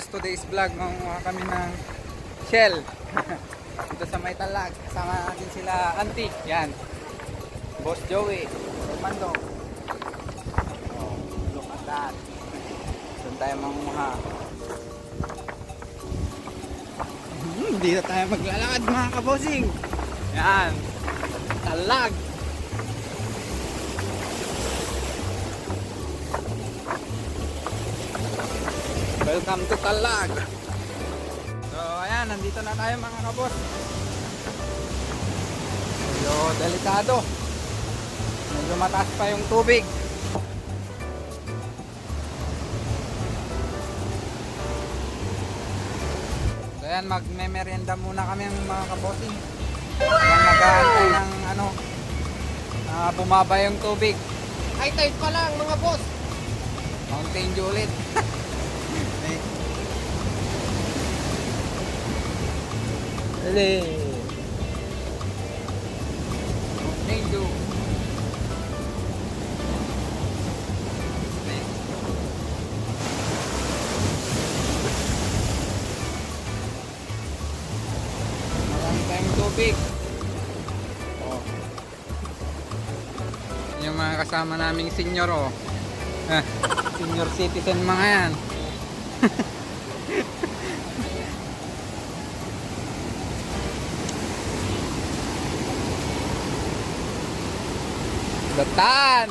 boss, today's vlog, manguha kami ng shell. Dito sa may talag. Kasama natin sila auntie. Yan. Boss Joey. Mando. Oh, look at that. Doon tayo manguha. Hindi na tayo maglalakad mga kabosing. Yan. Talag. Welcome to Talag. So ayan, nandito na tayo mga kabos. Medyo delikado. Medyo mataas pa yung tubig. So ayan, magme-merienda muna kami mga kabosing. Habang nag-aantay ng bumaba yung tubig. High tide pa lang mga boss. Mountain Dew ulit. Dali. Mountain Dew. Marami tayong tubig. Oh. Yung mga kasama naming senior, oh. Senior citizen mga yan. Datan.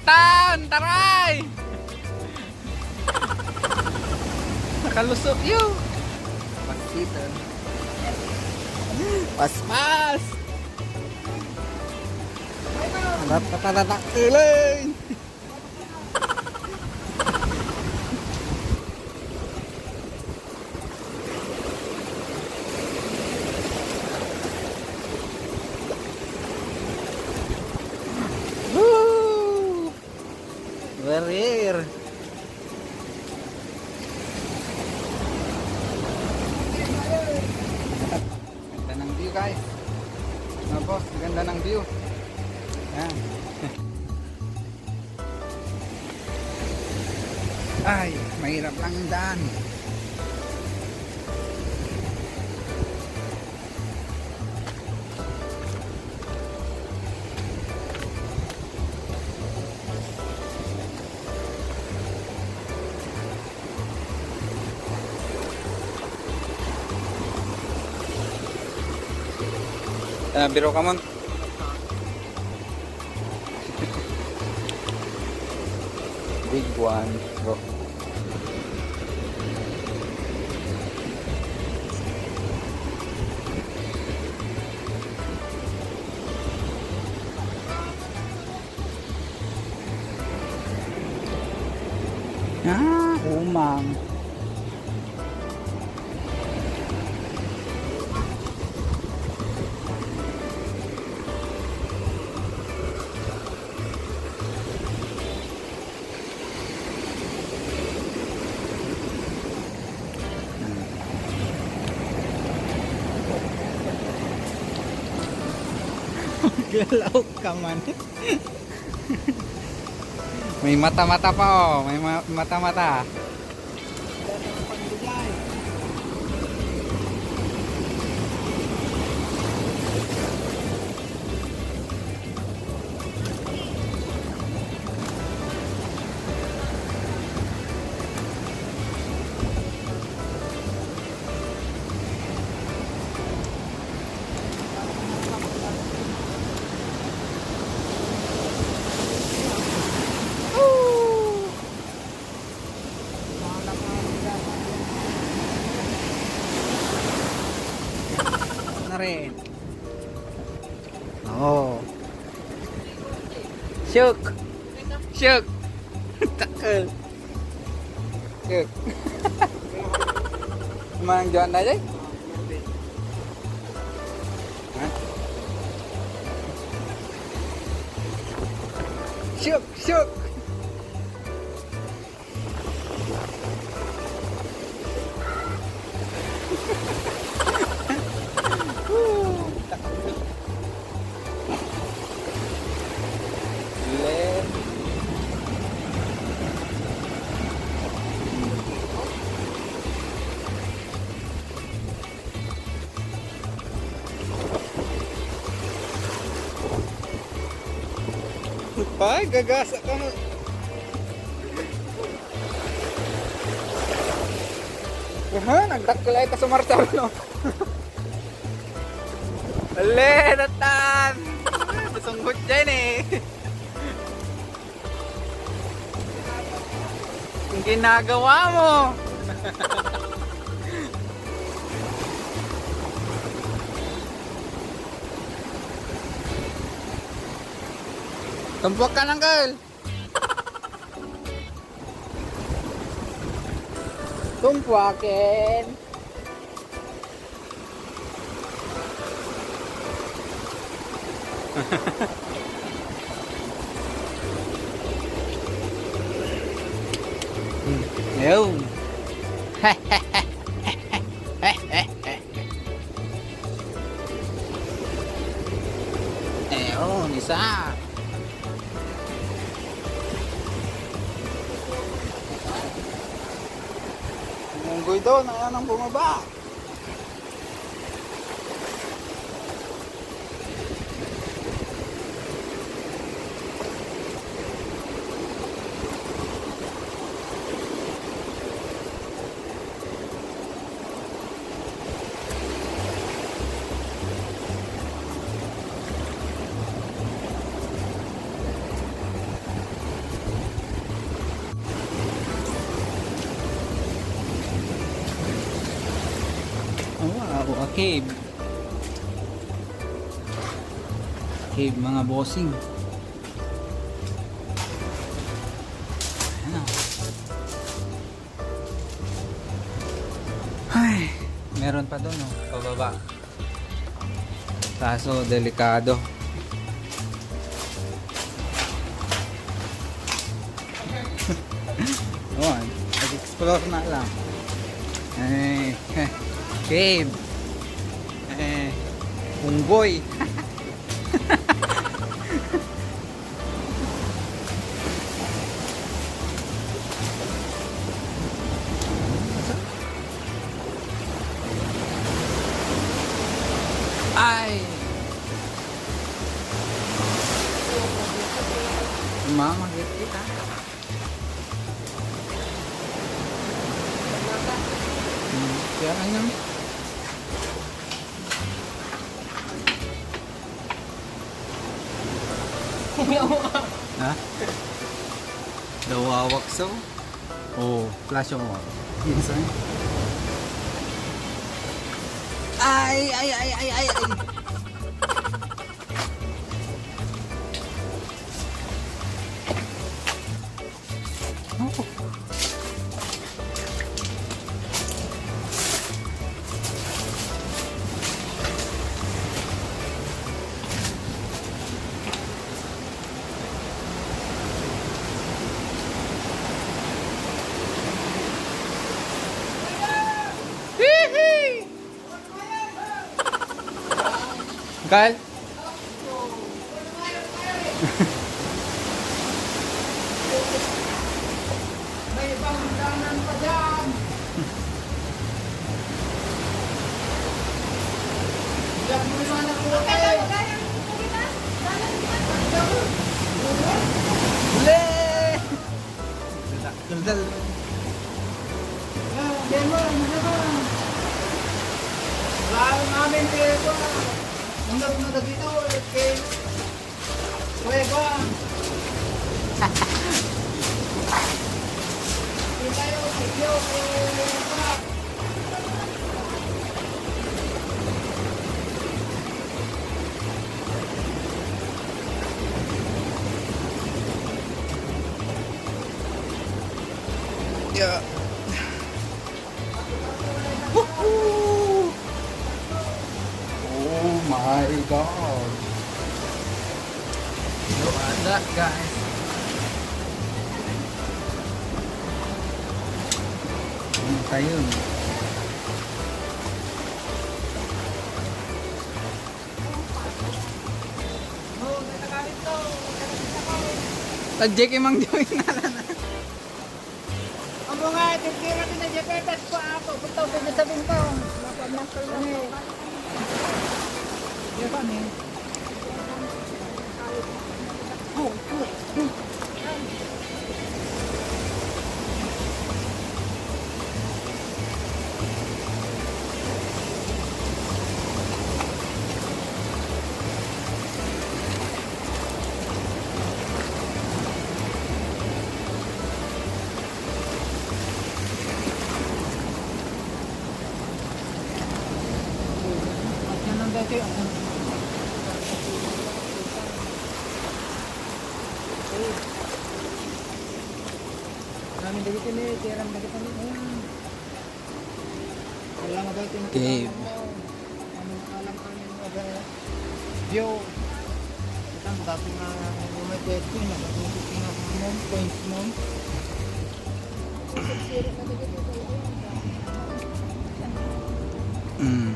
Tan, taray. Nakalusot yun. Pasito. Paspas. Natatatakilin. Woo! We're ganda ng view guys. Mga boss, ganda ng view. Yan. Ay, mahirap lang yung daan. Biro ka mo. Big one, bro. Umang. Galaw ka man. May mata-mata pa oh. May mata-mata. Rin. Oh. Syuk. Syuk. Takal. Syuk. Mang John aja. Syuk, syuk. Ay, gagasa ka na. Aha, nagdakulay ta sa martal, no? Ale, natan! Sunggot dyan eh. Ang ginagawa mo. Tumpok ka ng girl. Tumpwakin. Ayun. Ayun, isa. Munggoy doon, ayan ang bumaba. Oh, wow, a cave. Cave mga bossing. Ano? Ay, meron pa doon, oh, pababa. Kaso delikado. Oh, nag-explore na lang. Ay, cave. Unggoy. Ay. Mama, kita. Kaya kanyang ha? Dawawak so? Oh, flash mo. Minsan. Ay. Oh. Kal? May bangdanan pa dyan. Diyan mo naman ako eh. Le! Dal. Demon. Lalo namin dito. Undag na dito. Okay. Kuweba. Tayo, video. Yeah. Woohoo! Oh my god. Look at that, guys. Ano tayo? Tadjek emang join na lang. Ang mga titira ko na japetas pa ako. Punta ko na sa bintang. Napamastol na eh. Di ba, At yan ang dati. Namin dito ni tiram dito kami. Wala nga ba ito yung Cave. Ano alam kami mga view. Kita dati na may dito na dito na mom points mom. Mm.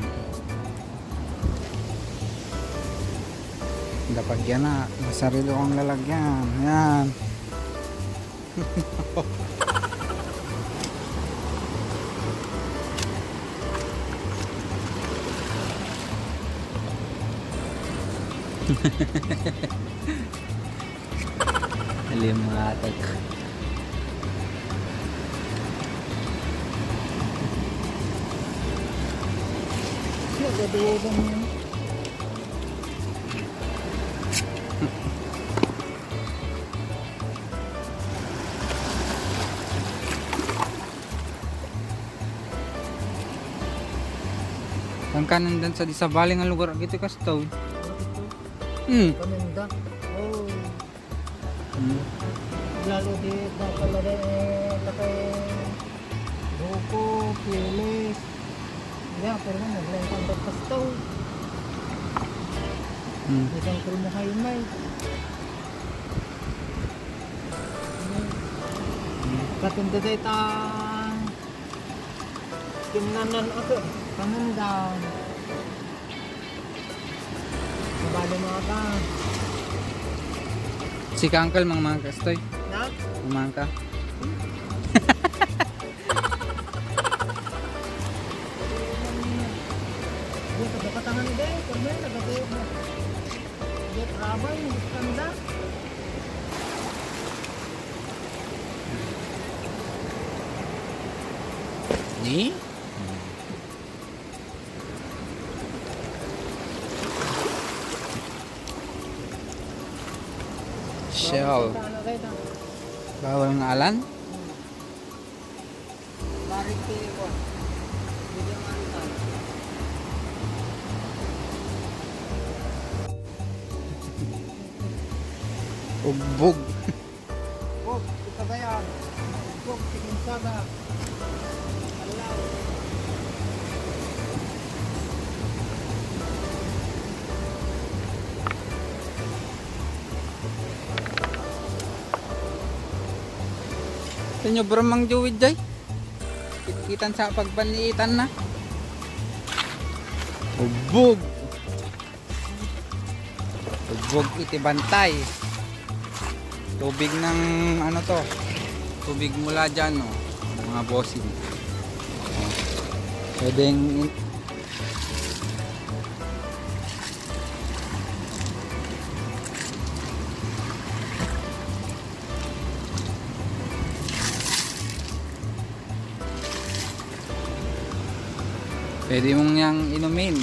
Dapat yan na. Masarili kong lalagyan. Yan. Alimatag. Nagadugan yun. Ang kanan dan sa disabaling ang lugar gitu kas tau. Hmm. Paminda. Oh. Hmm. Lalo di nakalala lakay buko, pilis. Ya, pero mo naglang pang pastaw. Hmm. Isang krimo haymay. Katunda day ta kimnanan ako. Paminda. Bali mga ka. Si Kangkal mang mga kastoy. Na? Umangka. Dia kedekatan deh, kemudian kedekatan dia rabay, kanda. Ni? Shell. Bawal ng alan? Barik ko. Bigyan man Ugbog. Oh, kita bayar. Oh, chicken saga. Allah. Sa inyo bro mang juwid jay. Kitkitan sa pagbanliitan na. Ugbog. Ugbog iti bantay. Tubig ng ano to. Tubig mula dyan no. Mga bossing. Pwedeng pwede mong yang inumin.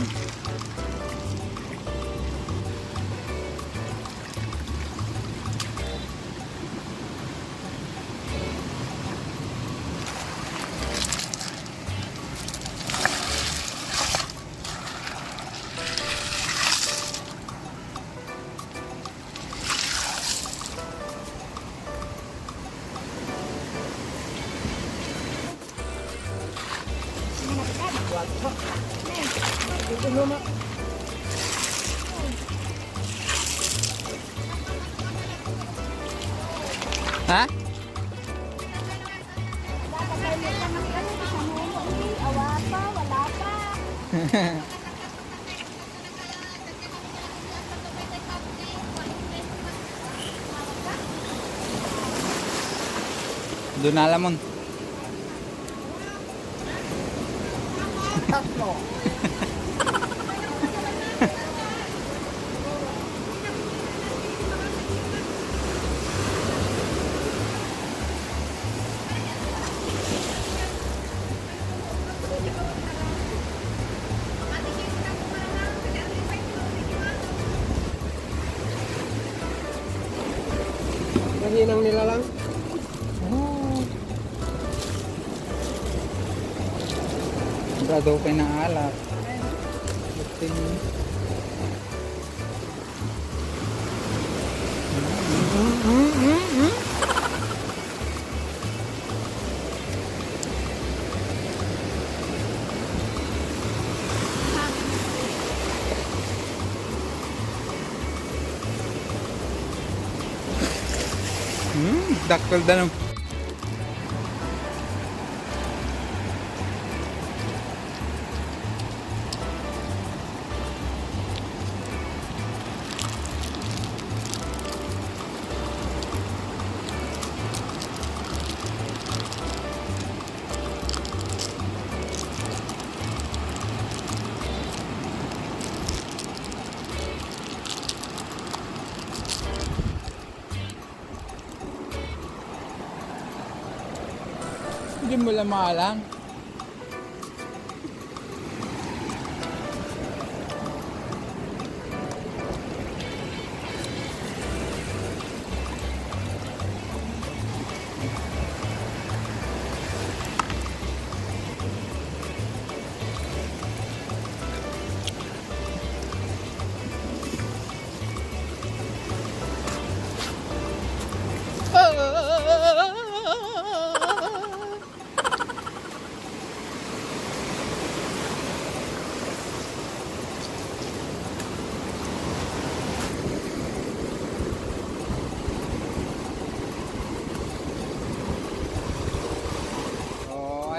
Dito luma. Ha? Wala pa. Doon na alamon. Tatlo. ng nilalang. Daw kayo ng alak. Daktal dalam. Hindi mo lang maalam.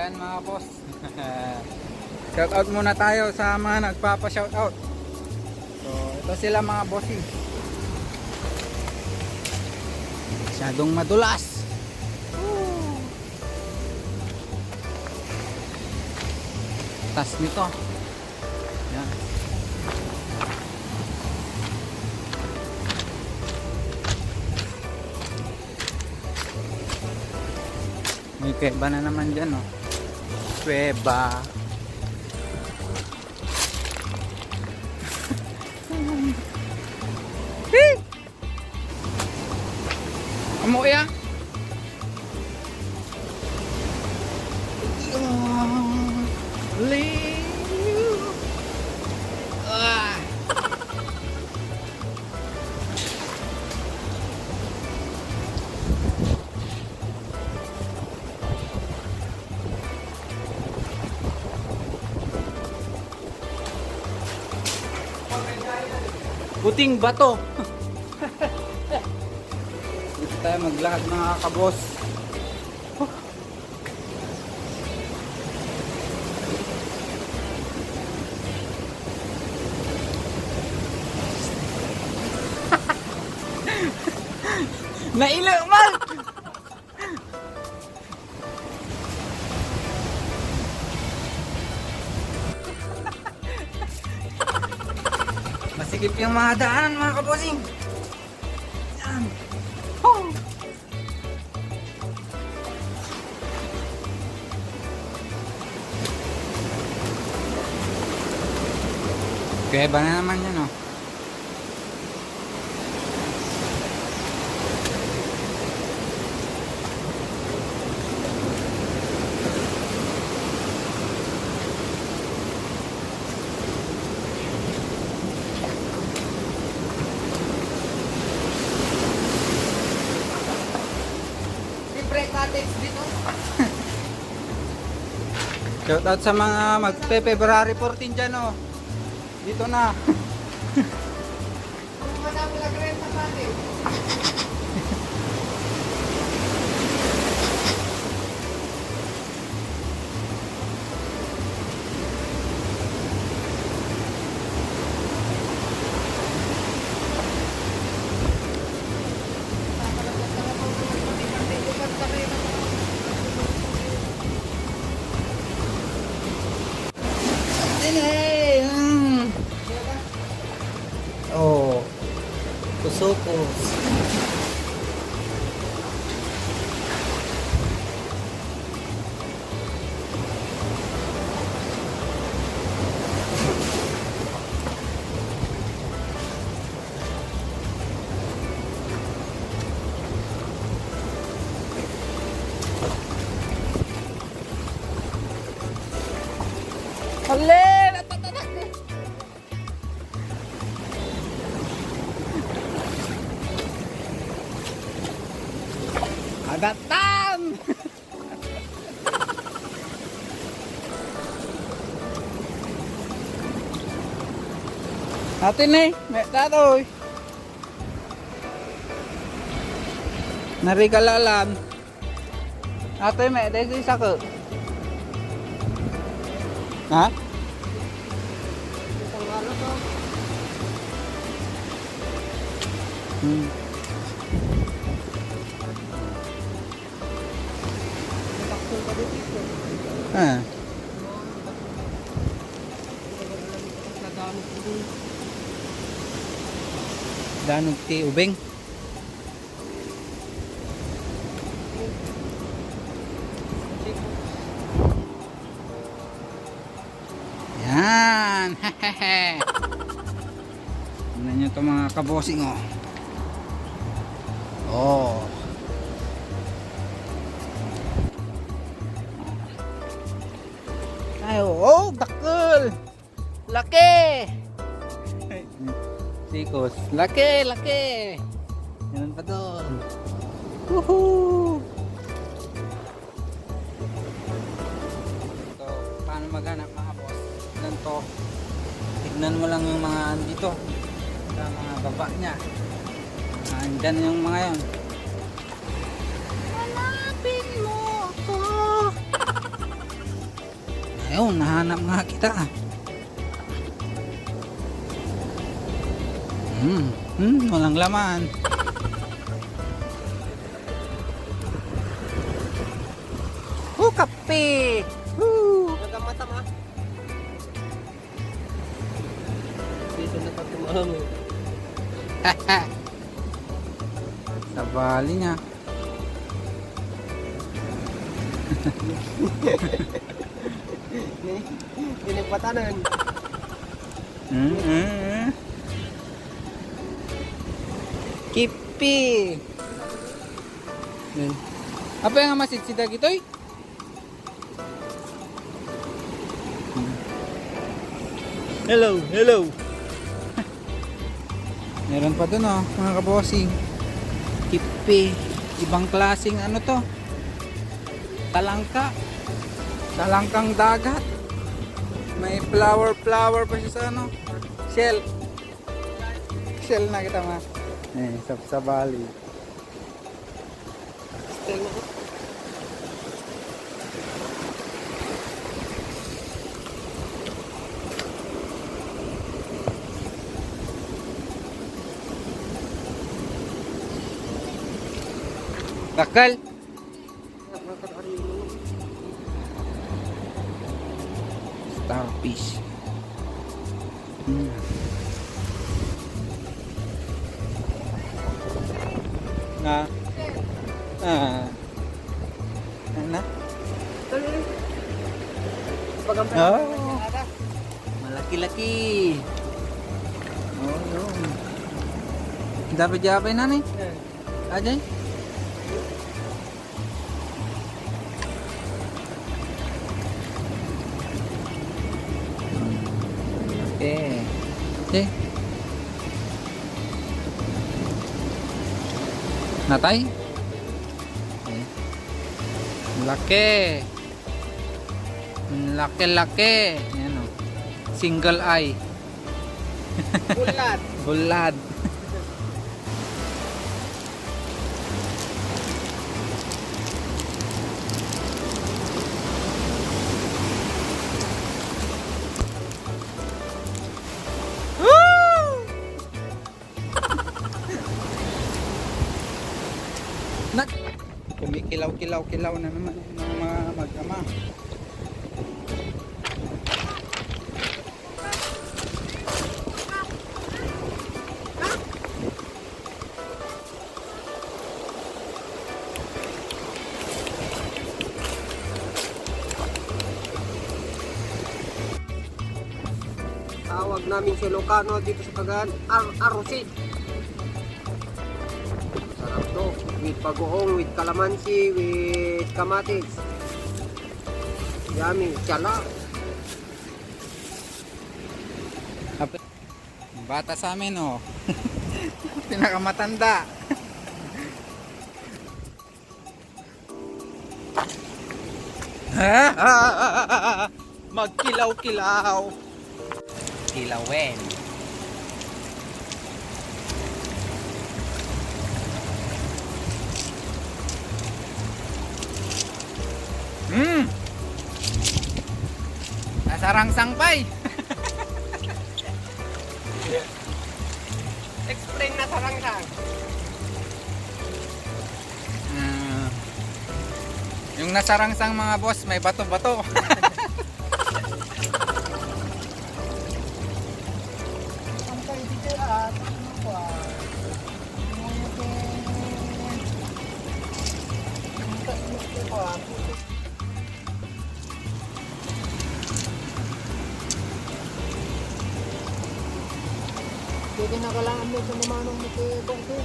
Ayan mga boss. Shoutout muna tayo sa mga nagpapa-shoutout. So, ito sila mga bossing. Masyadong madulas. Tas nito. Yan. May peba na naman dyan, oh. Peba. Hey! Amo ya? Puting bato. Dito tayo maglakad mga kabos. Nailo mal. Masikip yung mga daanan mga kabosing. Yan. Oh. Kaya ba na naman yan, oh. Shout out sa mga magpe-February 14 dyan, oh. Dito na. Oh, kusukos. Alin! Natatanak eh! Agatan! Atin eh, may tatoy. Narigalalan. Ate, may dahil isa ko. Ha? Hmm. Ah. Danog ti ubeng. Yan. Tingnan nyo ito mga kabosing oh. Oh. Ay, oh, dakol. Laki. Sikos. Laki, laki. Yan pa doon. Woohoo. Ito, paano maghanap mga boss? Ganito. Tignan mo lang yung mga andito. Sa mga baba niya. Andyan yung mga yon. Hanapin mo ako. Ayun, nahanap nga kita. Walang laman. Kape. Nagamata ma. Dito na pagkumaham eh. Sa bali niya. Pinipatanan. Kipi. Apa yang masih sida gitoy? Hello, hello. Meron pa dun oh, mga kabosing. Kipi. Ibang klaseng ano to? Talangka. Talangkang dagat. May flower pa siya sa ano. Shell. Shell na kita ma. Eh, sa bali. Takal. Starfish. Na. Na. Oh. Malaki-laki. Oh, yun. Dapat-dapat na ni. Ajay. Okay. Natay? Laki. Laki-laki. Yan o. Single eye. Bulat. Bulad. Kumikilaw-kilaw na naman ng mga mag-ama. Tawag namin si Ilocano dito sa Cagayan, Arosi. Sarap to. With bagoong, with calamansi, with kamatis. Yummy. Chala. Bata sa amin, oh. Pinakamatanda. Magkilaw-kilaw. Kilawin. Nasarang pay. Explain na sarang-sarang. Yung nasarangsang mga boss, may bato-bato. Ang kayo dito at ano ba? Jadi nakalaan mo sa namanong mo kay Bongso.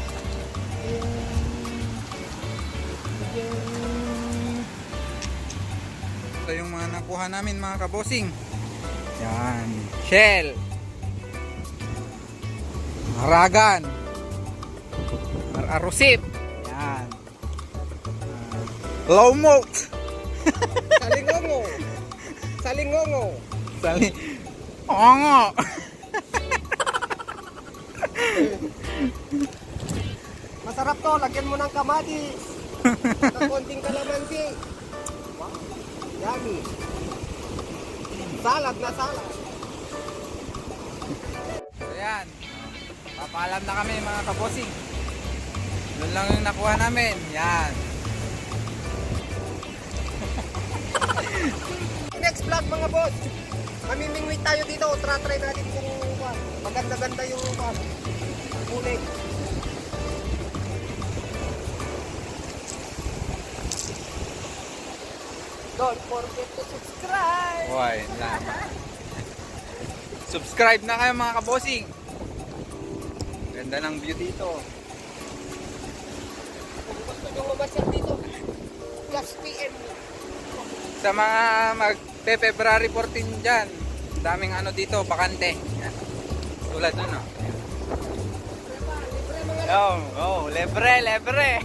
Ito yung mga nakuha namin mga kabosing. Yan. Shell. Haragan. Arusip. Yan. Low malt. Salingongo. Salingongo. Sali. Ongo. Masarap to, lagyan mo ng kamatis. At konting kalamansi. Wow. Yummy. Salad na salad. So yan. Papaalam na kami mga kabosing. Yun lang yung nakuha namin. Yan. Next vlog mga boss. Mamimingwit tayo dito. Try natin kung maganda-ganda yung kulay. Don't forget to subscribe. Hoy, subscribe na kayo mga kabosing. Ganda ng view dito. Kung gusto nyo mamasyal dito, plus PM. Sa mga magpe-February 14 dyan, daming ano dito, bakante. Yan. Tulad nun, oh. Libre mga Oh, lebre.